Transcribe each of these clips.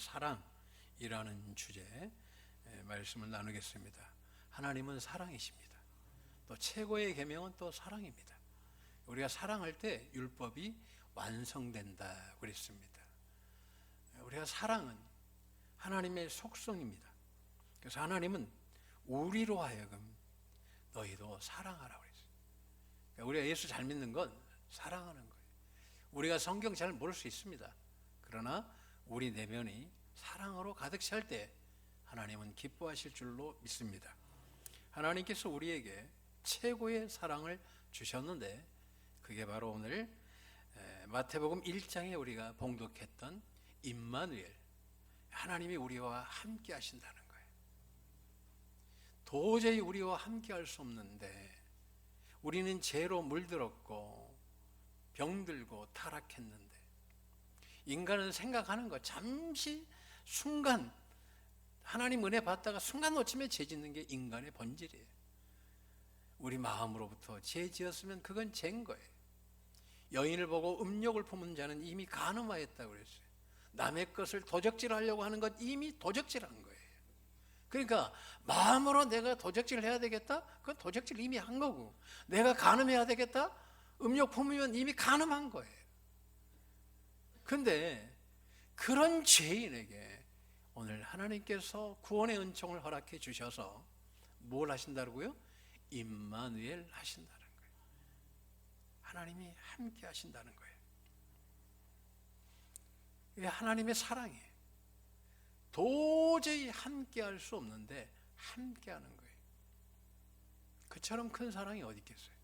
사랑이라는 주제의 말씀을 나누겠습니다. 하나님은 사랑이십니다. 또 최고의 계명은 또 사랑입니다. 우리가 사랑할 때 율법이 완성된다 그랬습니다. 우리가 사랑은 하나님의 속성입니다. 그래서 하나님은 우리로 하여금 너희도 사랑하라 그랬어요. 그러니까 우리가 예수 잘 믿는 건 사랑하는 거예요. 우리가 성경 잘 모를 수 있습니다. 그러나 우리 내면이 사랑으로 가득 찰 때 하나님은 기뻐하실 줄로 믿습니다. 하나님께서 우리에게 최고의 사랑을 주셨는데 그게 바로 오늘 마태복음 1장에 우리가 봉독했던 임마누엘, 하나님이 우리와 함께 하신다는 거예요. 도저히 우리와 함께 할 수 없는데 우리는 죄로 물들었고 병들고 타락했는데 인간은 생각하는 거 잠시 순간 하나님 은혜 받다가 순간 놓치면 죄 짓는 게 인간의 본질이에요. 우리 마음으로부터 죄 지었으면 그건 죄인 거예요. 여인을 보고 음욕을 품은 자는 이미 간음하였다고 그랬어요. 남의 것을 도적질하려고 하는 것 이미 도적질한 거예요. 그러니까 마음으로 내가 도적질을 해야 되겠다? 그건 도적질 이미 한 거고, 내가 간음해야 되겠다? 음욕 품으면 이미 간음한 거예요. 근데 그런 죄인에게 오늘 하나님께서 구원의 은총을 허락해 주셔서 뭘 하신다고요? 임마누엘 하신다는 거예요. 하나님이 함께 하신다는 거예요. 이게 하나님의 사랑이에요. 도저히 함께 할 수 없는데 함께 하는 거예요. 그처럼 큰 사랑이 어디 있겠어요?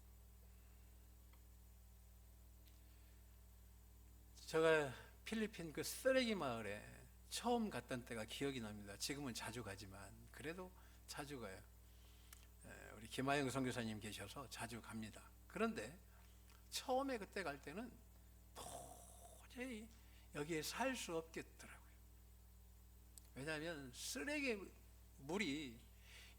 제가 필리핀 그 쓰레기 마을에 처음 갔던 때가 기억이 납니다. 지금은 자주 가지만 그래도 자주 가요. 우리 김하영 선교사님 계셔서 자주 갑니다. 그런데 처음에 그때 갈 때는 도저히 여기에 살 수 없겠더라고요. 왜냐하면 쓰레기 물이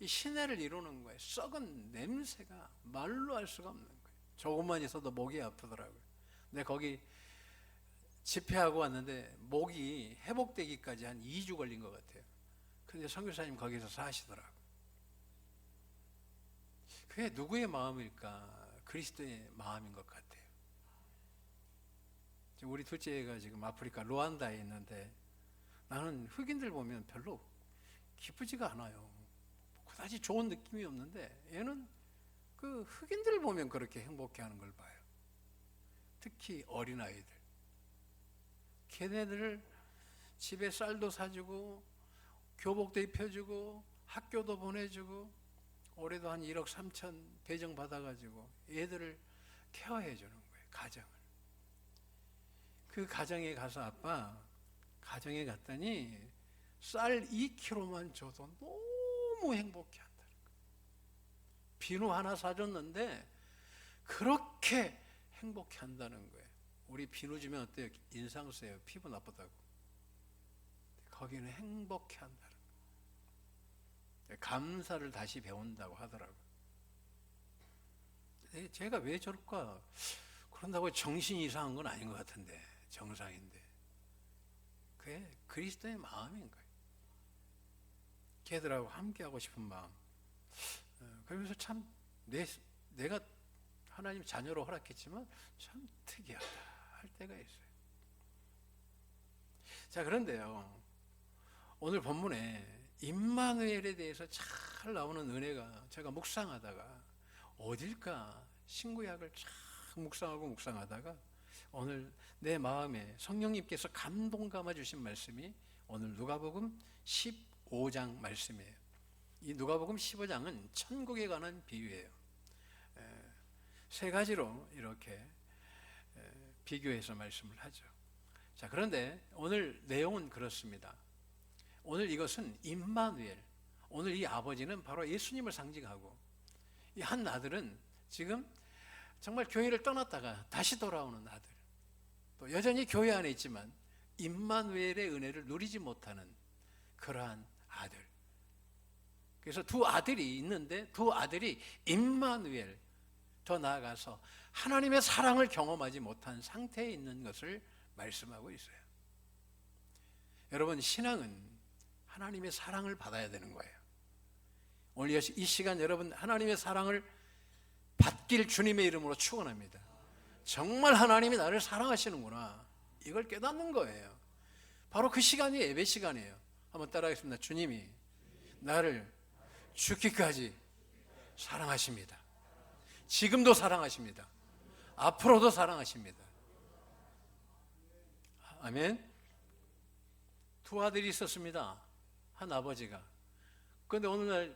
이 시내를 이루는 거예요. 썩은 냄새가 말로 할 수가 없는 거예요. 조금만 있어도 목이 아프더라고요. 근데 거기 집회하고 왔는데 목이 회복되기까지 한 2주 걸린 것 같아요. 근데 선교사님 거기서 사시더라고요. 그게 누구의 마음일까? 그리스도의 마음인 것 같아요. 우리 둘째가 지금 아프리카 루안다에 있는데 나는 흑인들 보면 별로 기쁘지가 않아요. 그다지 좋은 느낌이 없는데 얘는 그 흑인들 보면 그렇게 행복해하는 걸 봐요. 특히 어린아이들. 걔네들 집에 쌀도 사주고 교복도 입혀주고 학교도 보내주고 올해도 한 1억 3천 배정 받아가지고 애들을 케어해 주는 거예요. 가정을. 그 가정에 가서 아빠 가정에 갔더니 쌀 2kg만 줘도 너무 행복해 한다는 거예요. 비누 하나 사줬는데 그렇게 행복해 한다는 거예요. 우리 비누 주면 어때요? 인상 쓰여요. 피부 나쁘다고. 거기는 행복해 한다는 거예요. 감사를 다시 배운다고 하더라고요. 제가 왜 저럴까? 그런다고 정신이 이상한 건 아닌 것 같은데 정상인데 그게 그리스도의 마음인 거예요. 걔들하고 함께하고 싶은 마음. 그러면서 참 내가 하나님 자녀로 허락했지만 참 특이하다 할 때가 있어요. 자, 그런데요 오늘 본문에 임마누엘에 대해서 잘 나오는 은혜가 제가 묵상하다가 어딜까 신구약을 쫙 묵상하다가 오늘 내 마음에 성령님께서 감동 감아 주신 말씀이 오늘 누가복음 15장 말씀이에요. 이 누가복음 15장은 천국에 관한 비유예요. 세 가지로 이렇게 비교해서 말씀을 하죠. 자, 그런데 오늘 내용은 그렇습니다. 오늘 이것은 임마누엘, 오늘 이 아버지는 바로 예수님을 상징하고 이 한 아들은 지금 정말 교회를 떠났다가 다시 돌아오는 아들, 또 여전히 교회 안에 있지만 임마누엘의 은혜를 누리지 못하는 그러한 아들. 그래서 두 아들이 있는데 두 아들이 임마누엘, 더 나아가서 하나님의 사랑을 경험하지 못한 상태에 있는 것을 말씀하고 있어요. 여러분, 신앙은 하나님의 사랑을 받아야 되는 거예요. 오늘 이 시간 여러분 하나님의 사랑을 받길 주님의 이름으로 축원합니다. 정말 하나님이 나를 사랑하시는구나, 이걸 깨닫는 거예요. 바로 그 시간이 예배 시간이에요. 한번 따라하겠습니다. 주님이 나를 죽기까지 사랑하십니다. 지금도 사랑하십니다. 앞으로도 사랑하십니다. 아멘. 두 아들이 있었습니다. 한 아버지가. 그런데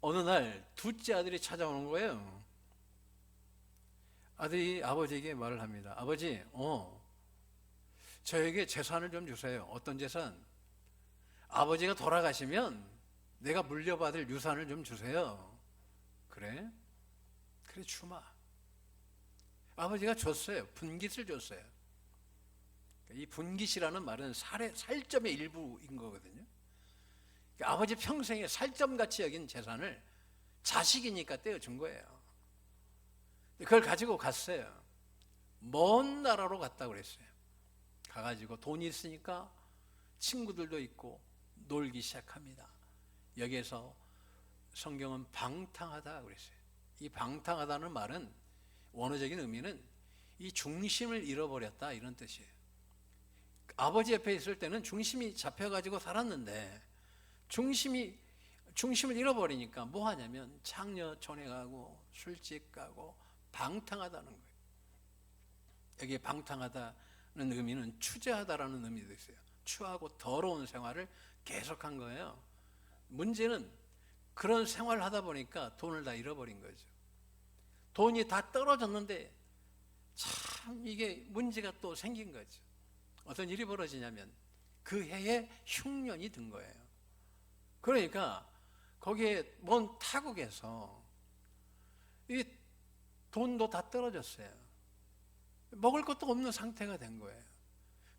어느 날 둘째 아들이 찾아오는 거예요. 아들이 아버지에게 말을 합니다. 아버지, 저에게 재산을 좀 주세요. 어떤 재산? 아버지가 돌아가시면 내가 물려받을 유산을 좀 주세요. 그래? 그래, 주마. 아버지가 줬어요. 분깃을 줬어요. 이 분깃이라는 말은 살점의 일부인 거거든요. 그러니까 아버지 평생에 살점같이 여긴 재산을 자식이니까 떼어준 거예요. 그걸 가지고 갔어요. 먼 나라로 갔다고 그랬어요. 가가지고 돈이 있으니까 친구들도 있고 놀기 시작합니다. 여기에서 성경은 방탕하다 그랬어요. 이 방탕하다는 말은 원어적인 의미는 이 중심을 잃어버렸다, 이런 뜻이에요. 아버지 옆에 있을 때는 중심이 잡혀가지고 살았는데 중심을 잃어버리니까 뭐 하냐면 장녀촌에 가고 술집 가고 방탕하다는 거예요. 여기에 방탕하다는 의미는 추죄하다라는 의미도 있어요. 추하고 더러운 생활을 계속한 거예요. 문제는 그런 생활을 하다 보니까 돈을 다 잃어버린 거죠. 돈이 다 떨어졌는데 참 이게 문제가 또 생긴 거죠. 어떤 일이 벌어지냐면 그 해에 흉년이 든 거예요. 그러니까 거기에 먼 타국에서 이 돈도 다 떨어졌어요. 먹을 것도 없는 상태가 된 거예요.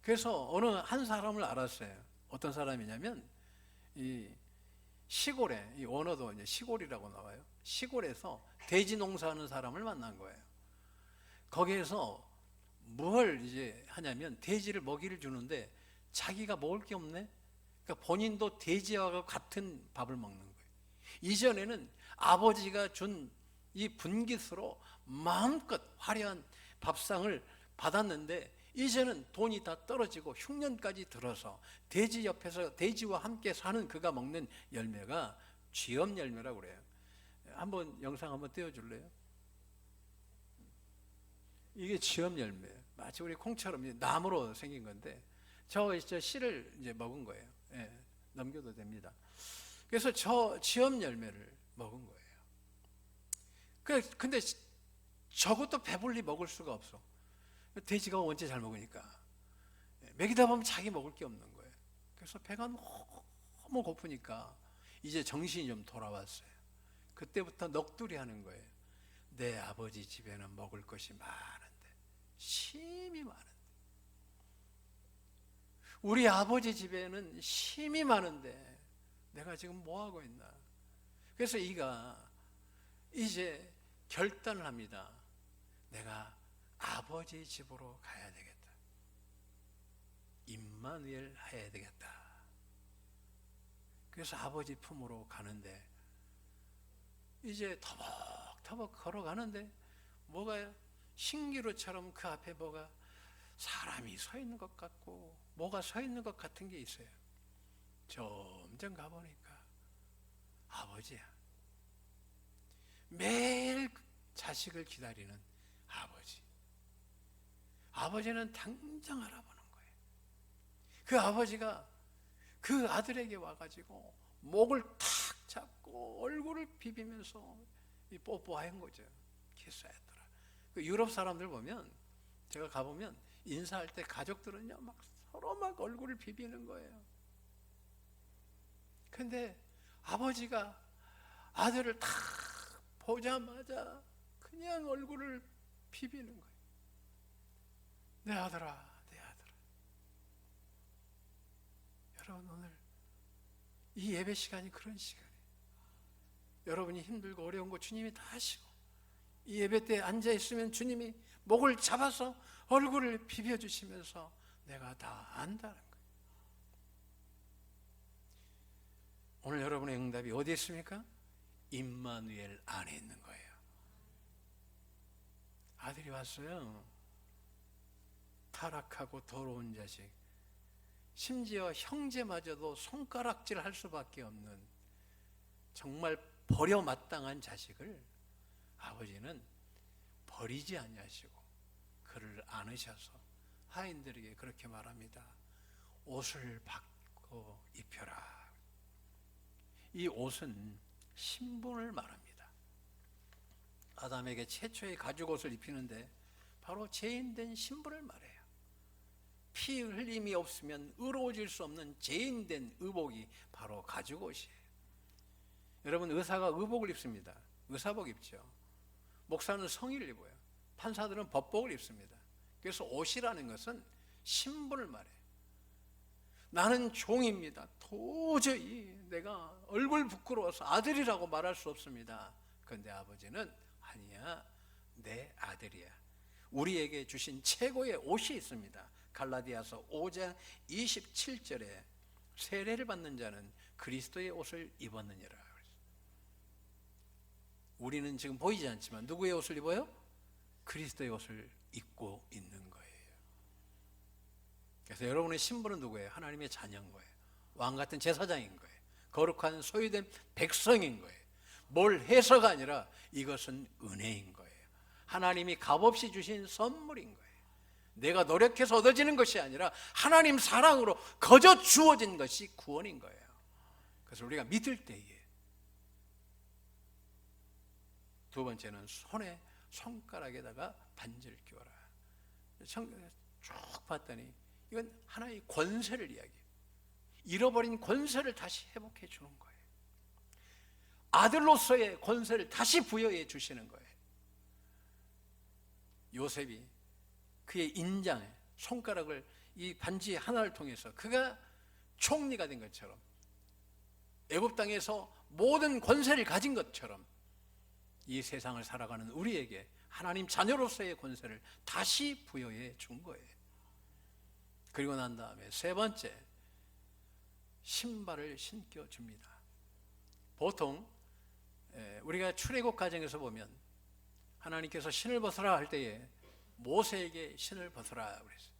그래서 어느 한 사람을 알았어요. 어떤 사람이냐면 이 시골에, 이 원어도 이제 시골이라고 나와요. 시골에서 돼지 농사하는 사람을 만난 거예요. 거기에서 뭘 이제 하냐면 돼지를 먹이를 주는데 자기가 먹을 게 없네. 그러니까 본인도 돼지와 같은 밥을 먹는 거예요. 이전에는 아버지가 준 이 분깃으로 마음껏 화려한 밥상을 받았는데 이제는 돈이 다 떨어지고 흉년까지 들어서 돼지 옆에서 돼지와 함께 사는 그가 먹는 열매가 쥐엄 열매라고 그래요. 한번 영상 한번 띄워줄래요? 이게 쥐엄 열매예요. 마치 우리 콩처럼 나무로 생긴 건데 저 씨를 이제 먹은 거예요. 예, 넘겨도 됩니다. 그래서 저 쥐엄 열매를 먹은 거예요. 근데 저것도 배불리 먹을 수가 없어. 돼지가 언제 잘 먹으니까 먹이다 보면 자기 먹을 게 없는 거예요. 그래서 배가 너무 고프니까 이제 정신이 좀 돌아왔어요. 그때부터 넋두리 하는 거예요. 내 아버지 집에는 먹을 것이 많은데, 심이 많은데, 우리 아버지 집에는 심이 많은데 내가 지금 뭐 하고 있나. 그래서 이가 이제 결단을 합니다. 내가 아버지 집으로 가야 되겠다. 임마누엘 해야 되겠다. 그래서 아버지 품으로 가는데 이제 터벅터벅 걸어가는데 뭐가 신기루처럼 그 앞에 뭐가 사람이 서 있는 것 같고 뭐가 서 있는 것 같은 게 있어요. 점점 가보니까 아버지야. 매일 자식을 기다리는 아버지. 아버지는 당장 알아보는 거예요. 그 아버지가 그 아들에게 와가지고 목을 탁 잡고 얼굴을 비비면서 뽀뽀한 거죠. 키스했더라. 그 유럽 사람들 보면, 제가 가보면 인사할 때 가족들은요 막 서로 막 얼굴을 비비는 거예요. 근데 아버지가 아들을 탁 보자마자 그냥 얼굴을 비비는 거예요. 내 아들아, 내 아들아. 여러분, 오늘 이 예배 시간이 그런 시간이에요. 여러분이 힘들고 어려운 거 주님이 다 하시고 이 예배 때 앉아있으면 주님이 목을 잡아서 얼굴을 비벼주시면서 내가 다 안다는 거예요. 오늘 여러분의 응답이 어디에 있습니까? 임마누엘 안에 있는 거예요. 아들이 왔어요. 타락하고 더러운 자식, 심지어 형제마저도 손가락질 할 수밖에 없는 정말 버려마땅한 자식을 아버지는 버리지 아니하시고 그를 안으셔서 하인들에게 그렇게 말합니다. 옷을 바꿔 입혀라. 이 옷은 신분을 말합니다. 아담에게 최초의 가죽옷을 입히는데 바로 죄인된 신분을 말해요. 피 흘림이 없으면 의로워질 수 없는 죄인된 의복이 바로 가죽옷이에요. 여러분, 의사가 의복을 입습니다. 의사복 입죠. 목사는 성의를 입어요. 판사들은 법복을 입습니다. 그래서 옷이라는 것은 신분을 말해요. 나는 종입니다. 도저히 내가 얼굴 부끄러워서 아들이라고 말할 수 없습니다. 그런데 아버지는 아니야, 내 아들이야. 우리에게 주신 최고의 옷이 있습니다. 갈라디아서 5장 27절에 세례를 받는 자는 그리스도의 옷을 입었느니라. 우리는 지금 보이지 않지만 누구의 옷을 입어요? 그리스도의 옷을 입고 있는 거예요. 그래서 여러분의 신분은 누구예요? 하나님의 자녀인 거예요. 왕 같은 제사장인 거예요. 거룩한 소유된 백성인 거예요. 뭘 해서가 아니라 이것은 은혜인 거예요. 하나님이 값없이 주신 선물인 거예요. 내가 노력해서 얻어지는 것이 아니라 하나님 사랑으로 거저 주어진 것이 구원인 거예요. 그래서 우리가 믿을 때에 두 번째는 손가락에다가 반지를 끼워라. 쭉 봤더니 이건 하나의 권세를 이야기해요. 잃어버린 권세를 다시 회복해 주는 거예요. 아들로서의 권세를 다시 부여해 주시는 거예요. 요셉이 그의 인장에 손가락을 이 반지 하나를 통해서 그가 총리가 된 것처럼 애굽 땅에서 모든 권세를 가진 것처럼 이 세상을 살아가는 우리에게 하나님 자녀로서의 권세를 다시 부여해 준 거예요. 그리고 난 다음에 세 번째, 신발을 신겨 줍니다. 보통 우리가 출애굽 과정에서 보면 하나님께서 신을 벗어라 할 때에 모세에게 신을 벗어라 그랬어요.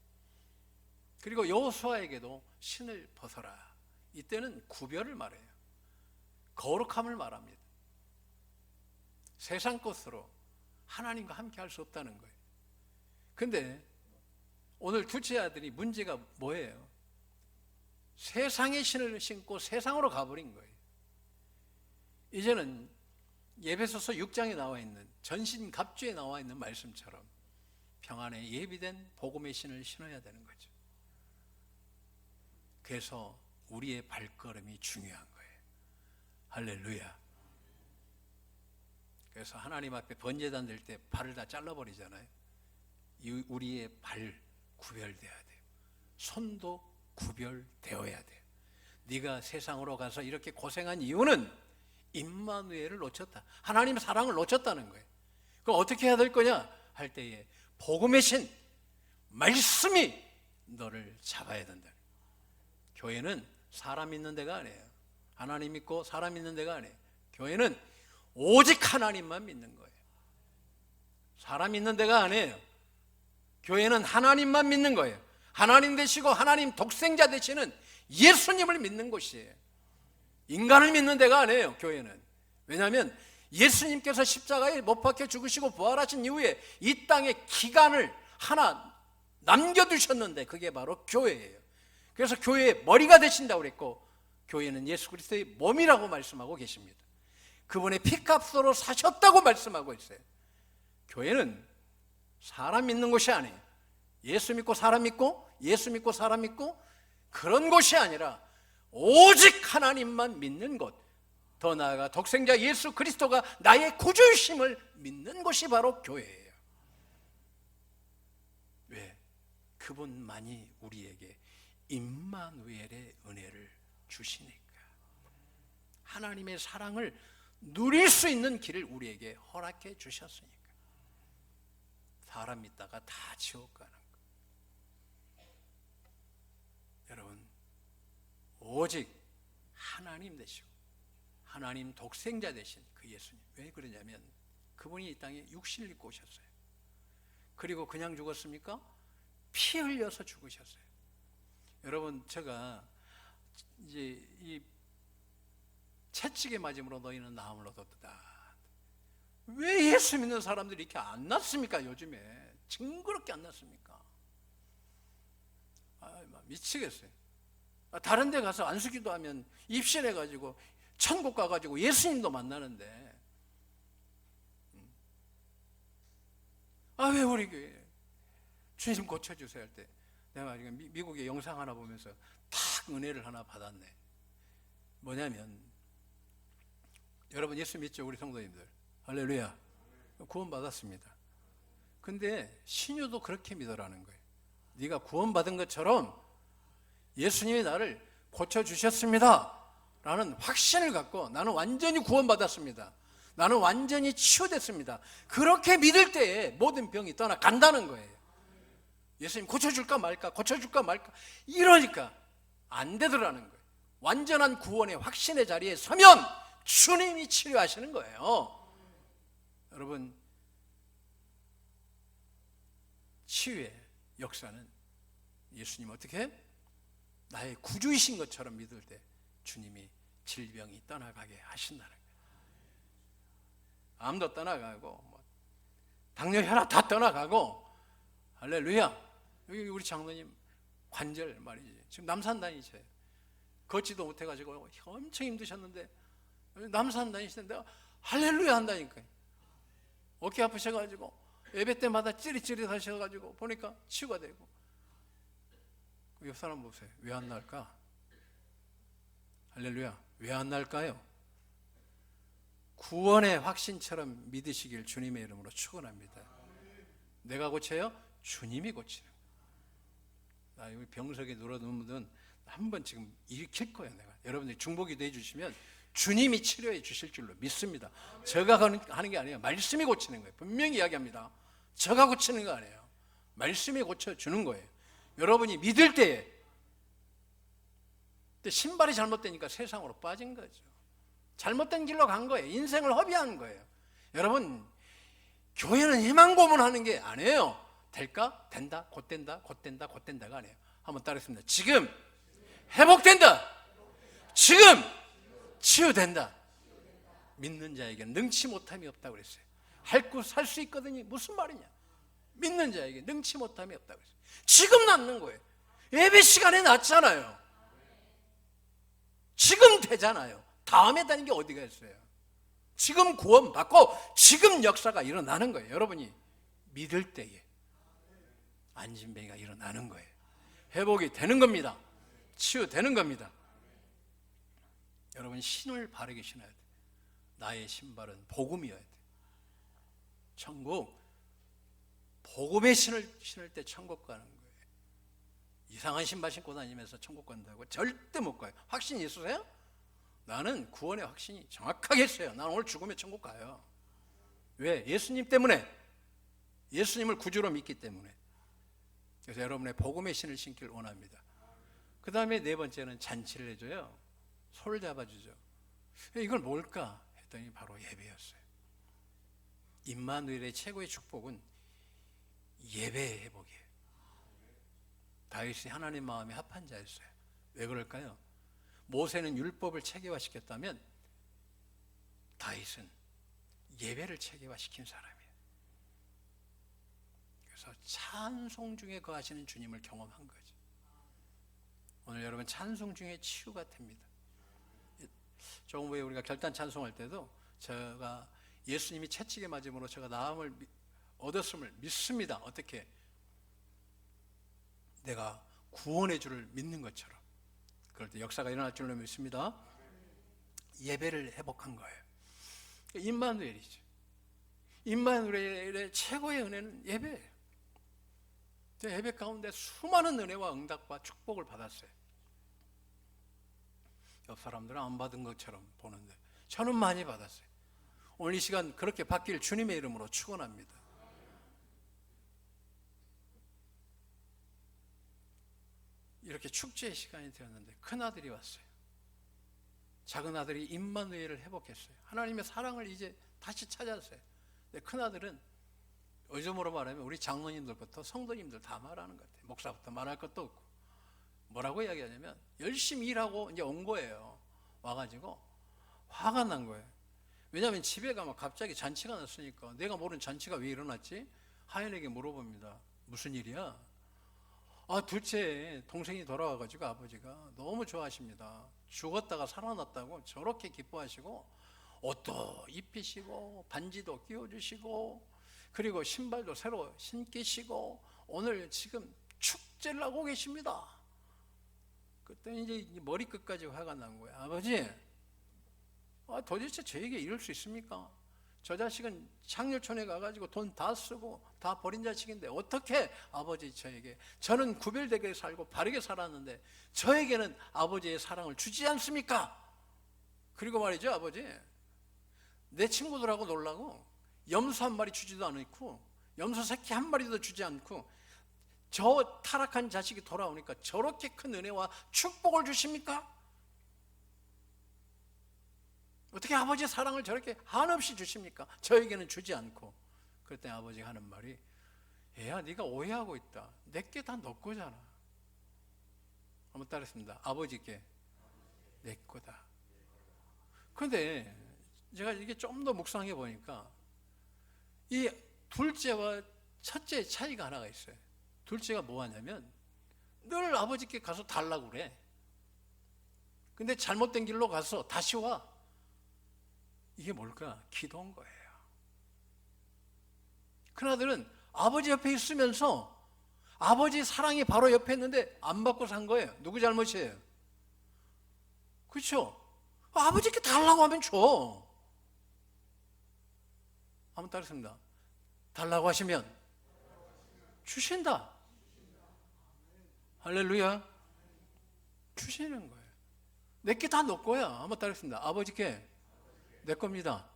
그리고 여호수아에게도 신을 벗어라. 이때는 구별을 말해요. 거룩함을 말합니다. 세상 것으로 하나님과 함께 할 수 없다는 거예요. 근데 오늘 둘째 아들이 문제가 뭐예요? 세상의 신을 신고 세상으로 가버린 거예요. 이제는 에베소서 6장에 나와 있는 전신갑주에 나와 있는 말씀처럼 평안에 예비된 복음의 신을 신어야 되는 거죠. 그래서 우리의 발걸음이 중요한 거예요. 할렐루야. 그래서 하나님 앞에 번제단 될 때 발을 다 잘라버리잖아요. 우리의 발 구별돼야 돼요. 손도 구별되어야 돼요. 네가 세상으로 가서 이렇게 고생한 이유는 임마누엘을 놓쳤다. 하나님 사랑을 놓쳤다는 거예요. 그럼 어떻게 해야 될 거냐 할 때에 복음의 신, 말씀이 너를 잡아야 된다. 교회는 사람 믿는 데가 아니에요. 하나님 믿고 사람 믿는 데가 아니에요. 교회는 오직 하나님만 믿는 거예요. 사람 믿는 데가 아니에요. 교회는 하나님만 믿는 거예요. 하나님 되시고 하나님 독생자 되시는 예수님을 믿는 곳이에요. 인간을 믿는 데가 아니에요. 교회는. 왜냐하면 예수님께서 십자가에 못 박혀 죽으시고 부활하신 이후에 이 땅에 기간을 하나 남겨두셨는데 그게 바로 교회예요. 그래서 교회의 머리가 되신다고 그랬고 교회는 예수 그리스도의 몸이라고 말씀하고 계십니다. 그분의 피값으로 사셨다고 말씀하고 있어요. 교회는 사람 믿는 곳이 아니에요. 예수 믿고 사람 믿고 예수 믿고 사람 믿고 그런 곳이 아니라 오직 하나님만 믿는 곳, 더 나아가 독생자 예수 그리스도가 나의 구주이심을 믿는 곳이 바로 교회예요. 왜? 그분만이 우리에게 임마누엘의 은혜를 주시니까. 하나님의 사랑을 누릴 수 있는 길을 우리에게 허락해 주셨으니까. 사람 믿다가 다 지옥 가는 거. 여러분, 오직 하나님 되시고 하나님 독생자 되신 그 예수님. 왜 그러냐면 그분이 이 땅에 육신을 입고 오셨어요. 그리고 그냥 죽었습니까? 피 흘려서 죽으셨어요. 여러분, 제가 이제 이 채찍에 맞음으로 너희는 나음을 얻었다. 왜 예수 믿는 사람들이 이렇게 안 났습니까? 요즘에 징그럽게 안 났습니까? 미치겠어요. 다른 데 가서 안수기도 하면 입신해가지고 천국 가가지고 예수님도 만나는데 왜 우리 교회 주님 고쳐주세요 할 때 내가 지금 미국의 영상 하나 보면서 탁 은혜를 하나 받았네. 뭐냐면, 여러분 예수 믿죠? 우리 성도님들 할렐루야, 구원받았습니다. 근데 신유도 그렇게 믿으라는 거예요. 네가 구원받은 것처럼 예수님이 나를 고쳐주셨습니다 라는 확신을 갖고, 나는 완전히 구원받았습니다, 나는 완전히 치유됐습니다, 그렇게 믿을 때에 모든 병이 떠나간다는 거예요. 예수님 고쳐줄까 말까, 고쳐줄까 말까 이러니까 안 되더라는 거예요. 완전한 구원의 확신의 자리에 서면 주님이 치료하시는 거예요. 여러분, 치유의 역사는 예수님 어떻게 나의 구주이신 것처럼 믿을 때 주님이 질병이 떠나가게 하신다는 거예요. 암도 떠나가고 당뇨, 혈압 다 떠나가고, 할렐루야. 여기 우리 장로님 관절 말이지, 지금 남산 다니셔요. 걷지도 못해가지고 엄청 힘드셨는데 남산 다니시는데 할렐루야 한다니까요. 어깨 아프셔가지고 예배 때마다 찌릿찌릿 하셔가지고 보니까 치유가 되고. 옆 사람 보세요. 왜 안 날까? 할렐루야. 왜 안 날까요? 구원의 확신처럼 믿으시길 주님의 이름으로 축원합니다. 내가 고쳐요? 주님이 고치는 거예요. 여기 병석에 누워있는 분은 한번 지금 일으킬 거예요. 내가 여러분들이 중보기도 해주시면 주님이 치료해 주실 줄로 믿습니다. 제가 하는 게 아니에요. 말씀이 고치는 거예요. 분명히 이야기합니다. 제가 고치는 거 아니에요. 말씀이 고쳐주는 거예요. 여러분이 믿을 때에. 근데 신발이 잘못되니까 세상으로 빠진 거죠. 잘못된 길로 간 거예요. 인생을 허비한 거예요. 여러분, 교회는 희망 고문하는 게 아니에요. 될까? 된다, 곧 된다, 곧 된다, 곧 된다가 아니에요. 한번 따라했습니다. 지금 회복된다. 지금 치유된다. 믿는 자에게는 능치 못함이 없다고 그랬어요. 핥고 살 수 있거든요. 무슨 말이냐? 믿는 자에게 능치 못함이 없다고 그랬어요. 지금 낫는 거예요. 예배 시간에 낫잖아요. 지금 되잖아요. 다음에 다는 게 어디가 있어요? 지금 구원받고 지금 역사가 일어나는 거예요. 여러분이 믿을 때에 안진뱅이가 일어나는 거예요. 회복이 되는 겁니다. 치유되는 겁니다. 여러분, 신을 바르게 신어야 돼요. 나의 신발은 복음이어야 돼요. 천국, 복음의 신을 신을 때 천국 가는 거예요. 이상한 신발 신고 다니면서 천국 간다고 절대 못 가요. 확신 있으세요? 나는 구원의 확신이 정확하게 있어요. 나는 오늘 죽으면 천국 가요. 왜? 예수님 때문에. 예수님을 구주로 믿기 때문에. 그래서 여러분의 복음의 신을 신기를 원합니다. 그 다음에 네 번째는 잔치를 해줘요. 소를 잡아주죠. 이걸 뭘까 했더니 바로 예배였어요. 임마누엘의 최고의 축복은 예배의 회복이에요. 다윗이 하나님 마음에 합한 자였어요. 왜 그럴까요? 모세는 율법을 체계화시켰다면 다윗은 예배를 체계화시킨 사람이에요. 그래서 찬송 중에 거하시는 주님을 경험한 거죠. 오늘 여러분, 찬송 중에 치유가 됩니다. 조금 후에 우리가 결단 찬송할 때도 제가 예수님이 채찍에 맞음으로 제가 나음을 얻었음을 믿습니다. 어떻게? 내가 구원의 주를 믿는 것처럼. 그럴 때 역사가 일어날 줄로 믿습니다. 예배를 회복한 거예요. 임마누엘이죠. 임마누엘의 최고의 은혜는 예배예요. 예배 가운데 수많은 은혜와 응답과 축복을 받았어요. 옆 사람들은 안 받은 것처럼 보는데 저는 많이 받았어요. 오늘 이 시간 그렇게 받길 주님의 이름으로 축원합니다. 이렇게 축제의 시간이 되었는데 큰아들이 왔어요. 작은 아들이 임마누엘을 회복했어요. 하나님의 사랑을 이제 다시 찾았어요. 근데 큰 아들은 요즘으로 말하면 우리 장로님들부터 성도님들 다 말하는 것 같아요. 목사부터 말할 것도 없고. 뭐라고 이야기하냐면 열심히 일하고 이제 온 거예요. 와가지고 화가 난 거예요. 왜냐하면 집에 가면 갑자기 잔치가 났으니까 내가 모르는 잔치가 왜 일어났지? 하인에게 물어봅니다. 무슨 일이야? 둘째 동생이 돌아와가지고 아버지가 너무 좋아하십니다. 죽었다가 살아났다고 저렇게 기뻐하시고 옷도 입히시고 반지도 끼워주시고 그리고 신발도 새로 신기시고 오늘 지금 축제를 하고 계십니다. 그때 이제 머리끝까지 화가 난 거예요. 아버지, 도대체 저에게 이럴 수 있습니까? 저 자식은 창렬촌에 가가지고 돈 다 쓰고 다 버린 자식인데 어떻게 아버지 저에게, 저는 구별되게 살고 바르게 살았는데 저에게는 아버지의 사랑을 주지 않습니까? 그리고 말이죠, 아버지, 내 친구들하고 놀라고 염소 한 마리 주지도 않고 염소 새끼 한 마리도 주지 않고 저 타락한 자식이 돌아오니까 저렇게 큰 은혜와 축복을 주십니까? 어떻게 아버지의 사랑을 저렇게 한없이 주십니까? 저에게는 주지 않고. 그때 아버지가 하는 말이, 얘야 네가 오해하고 있다. 내게 다 너 거잖아. 한번 따라했습니다. 아버지께 내 거다. 그런데 제가 이게 좀 더 묵상해 보니까 이 둘째와 첫째의 차이가 하나가 있어요. 둘째가 뭐 하냐면 늘 아버지께 가서 달라고 그래. 근데 잘못된 길로 가서 다시 와. 이게 뭘까? 기도한 거예요. 큰아들은 아버지 옆에 있으면서 아버지 사랑이 바로 옆에 있는데 안 받고 산 거예요. 누구 잘못이에요? 그렇죠? 아버지께 달라고 하면 줘. 한번 따르겠습니다. 달라고 하시면 주신다. 할렐루야. 주시는 거예요. 내게 다 너 거야. 한번 따르겠습니다. 아버지께 내 겁니다.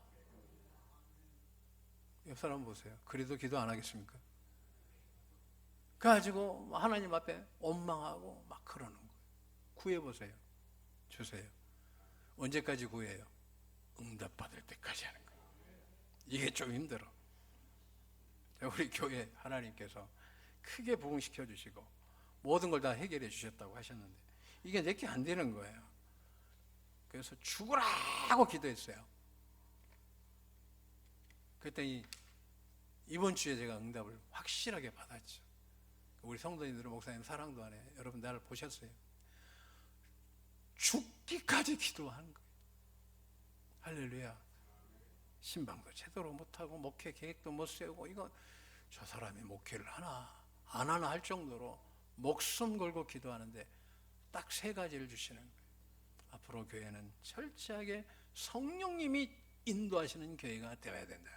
옆 사람 보세요. 그래도 기도 안 하겠습니까? 그래가지고 하나님 앞에 원망하고 막 그러는 거예요. 구해보세요. 주세요. 언제까지 구해요? 응답받을 때까지 하는 거예요. 이게 좀 힘들어. 우리 교회 하나님께서 크게 부흥시켜 주시고 모든 걸 다 해결해 주셨다고 하셨는데 이게 내게 안 되는 거예요. 그래서 죽으라고 기도했어요. 그랬더니 이번 주에 제가 응답을 확실하게 받았죠. 우리 성도님들은 목사님 사랑도 안 해. 여러분 나를 보셨어요. 죽기까지 기도하는 거예요. 할렐루야. 신방도 제대로 못하고 목회 계획도 못 세우고 이거 저 사람이 목회를 하나 안 하나 할 정도로 목숨 걸고 기도하는데 딱 세 가지를 주시는 거예요. 앞으로 교회는 철저하게 성령님이 인도하시는 교회가 되어야 된다.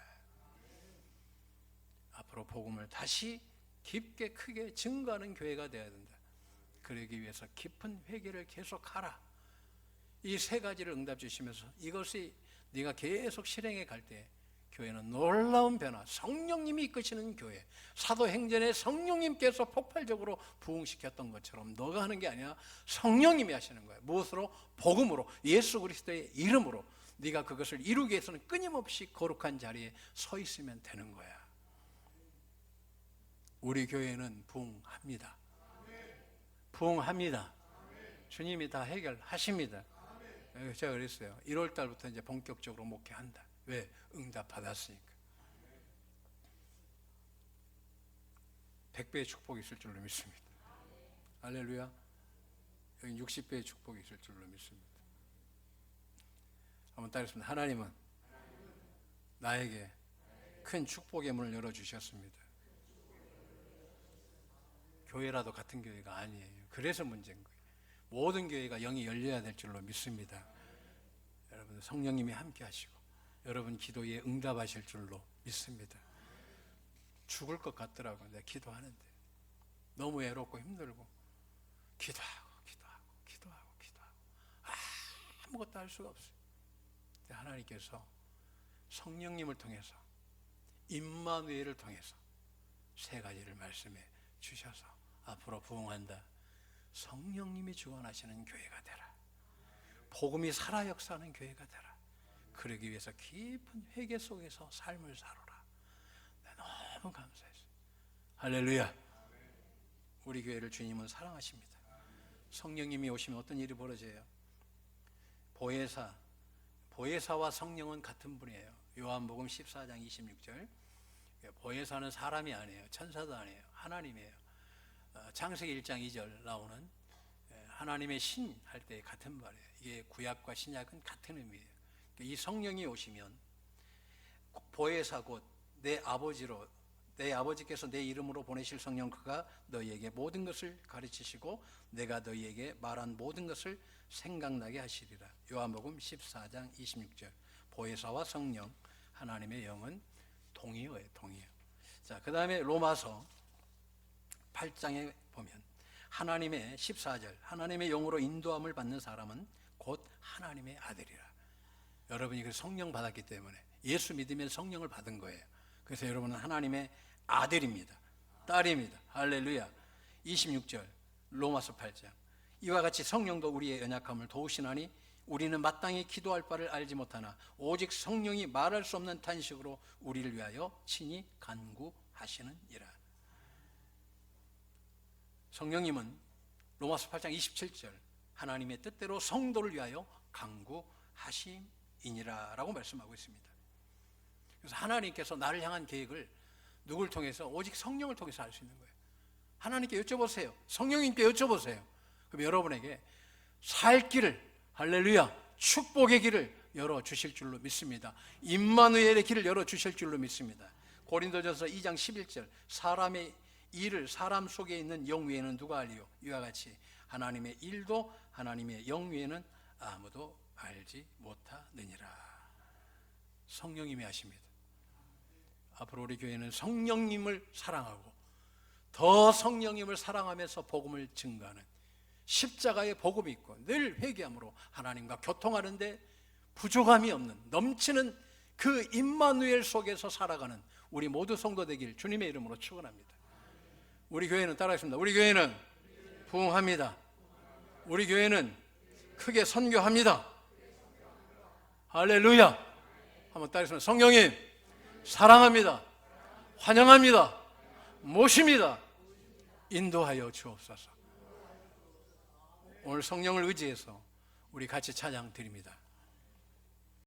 앞으로 복음을 다시 깊게 크게 증거하는 교회가 되어야 된다. 그러기 위해서 깊은 회개를 계속하라. 이 세 가지를 응답 주시면서 이것이 네가 계속 실행해 갈 때 교회는 놀라운 변화, 성령님이 이끄시는 교회, 사도행전에 성령님께서 폭발적으로 부흥시켰던 것처럼 너가 하는 게 아니라 성령님이 하시는 거야. 무엇으로? 복음으로, 예수 그리스도의 이름으로 네가 그것을 이루기 위해서는 끊임없이 거룩한 자리에 서 있으면 되는 거야. 우리 교회는 부흥합니다. 부흥합니다. 주님이 다 해결하십니다. 제가 그랬어요. 1월 달부터 이제 본격적으로 목회한다. 왜? 응답 받았으니까. 100배의 축복이 있을 줄로 믿습니다. 할렐루야. 여기 60배의 축복이 있을 줄로 믿습니다. 한번 따르겠습니다. 하나님은 나에게 큰 축복의 문을 열어주셨습니다. 교회라도 같은 교회가 아니에요. 그래서 문제인 거예요. 모든 교회가 영이 열려야 될 줄로 믿습니다. 여러분 성령님이 함께 하시고 여러분 기도에 응답하실 줄로 믿습니다. 죽을 것 같더라고요. 내가 기도하는데 너무 외롭고 힘들고 기도하고 아무것도 할 수가 없어요. 하나님께서 성령님을 통해서 임마누엘을 통해서 세 가지를 말씀해 주셔서 앞으로 부흥한다. 성령님이 주관하시는 교회가 되라. 복음이 살아 역사하는 교회가 되라. 그러기 위해서 깊은 회개 속에서 삶을 살아라. 너무 감사했어요. 할렐루야. 우리 교회를 주님은 사랑하십니다. 성령님이 오시면 어떤 일이 벌어져요? 보혜사와 성령은 같은 분이에요. 요한복음 14장 26절. 보혜사는 사람이 아니에요. 천사도 아니에요. 하나님이에요. 창세기 1장 2절 나오는 하나님의 신 할 때 같은 말이에요. 이게 구약과 신약은 같은 의미예요. 이 성령이 오시면 보혜사 곧 내 아버지께서 내 이름으로 보내실 성령 그가 너희에게 모든 것을 가르치시고 내가 너희에게 말한 모든 것을 생각나게 하시리라. 요한복음 14장 26절. 보혜사와 성령 하나님의 영은 동의어예요. 동의어. 자, 그 다음에 로마서 8장에 보면 하나님의 14절 하나님의 영으로 인도함을 받는 사람은 곧 하나님의 아들이라. 여러분이 그 성령 받았기 때문에 예수 믿으면 성령을 받은 거예요. 그래서 여러분은 하나님의 아들입니다. 딸입니다. 할렐루야. 26절 로마서 8장 이와 같이 성령도 우리의 연약함을 도우시나니 우리는 마땅히 기도할 바를 알지 못하나 오직 성령이 말할 수 없는 탄식으로 우리를 위하여 친히 간구하시느니라. 성령님은 로마서 8장 27절 하나님의 뜻대로 성도를 위하여 간구하심이니라 라고 말씀하고 있습니다. 그래서 하나님께서 나를 향한 계획을 누굴 통해서? 오직 성령을 통해서 알 수 있는 거예요. 하나님께 여쭤보세요. 성령님께 여쭤보세요. 그럼 여러분에게 살 길을, 할렐루야, 축복의 길을 열어주실 줄로 믿습니다. 임마누엘의 길을 열어주실 줄로 믿습니다. 고린도전서 2장 11절 사람의 일을 사람 속에 있는 영 외에는 누가 알리요? 이와 같이 하나님의 일도 하나님의 영 외에는 아무도 알지 못하느니라. 성령님이 하십니다. 앞으로 우리 교회는 성령님을 사랑하고 더 성령님을 사랑하면서 복음을 증거하는 십자가의 복음이 있고 늘 회개함으로 하나님과 교통하는데 부족함이 없는 넘치는 그 임마누엘 속에서 살아가는 우리 모두 성도 되길 주님의 이름으로 축원합니다. 우리 교회는 따라하겠습니다. 우리 교회는 부흥합니다. 우리 교회는 크게 선교합니다. 할렐루야. 한번 따라하겠습니다. 성령님 사랑합니다. 환영합니다. 모십니다. 인도하여 주옵소서. 오늘 성령을 의지해서 우리 같이 찬양 드립니다.